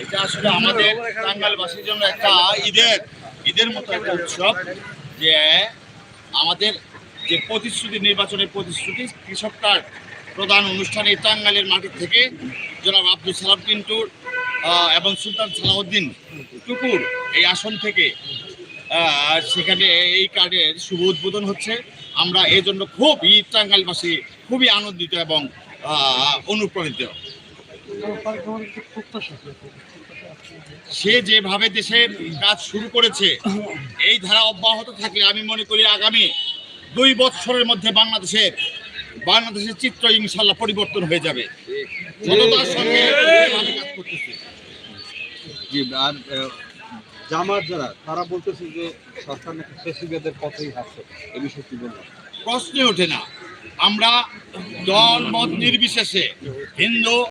এটা আসলে আমাদের টাঙ্গাইলবাসীর জন্য একটা ঈদের মতো একটা উৎসব, যে আমাদের যে প্রতিশ্রুতি, নির্বাচনের প্রতিশ্রুতি, কৃষক কার্ড প্রধান অনুষ্ঠানে টাঙ্গাইলের মাটি থেকে জনাব আব্দুল সালাম পিন্টুর এবং সুলতান সালাউদ্দিন টুকুর এই আসন থেকে সেখানে এই কার্ডের শুভ উদ্বোধন হচ্ছে। আমরা এই জন্য খুবই টাঙ্গাইলবাসী খুবই আনন্দিত এবং অনুপ্রাণিত। সে যেভাবে দেশের কাজ শুরু করেছে, এই ধারা অব্যাহত থাকলে আমি মনে করি আগামী 2 বছরের মধ্যে বাংলাদেশের চিত্র ইনশাল্লাহ পরিবর্তন হয়ে যাবে। জনতার সঙ্গে কাজ করতেছে। আর জামাত যারা তারা বলতেছে যে সরকার নাকি ফ্যাসিবাদের পথেই হাঁটছে, এই বিষয়ে কি বলবো? প্রশ্নই ওঠে না। আমরা দল মত নির্বিশেষে হিন্দু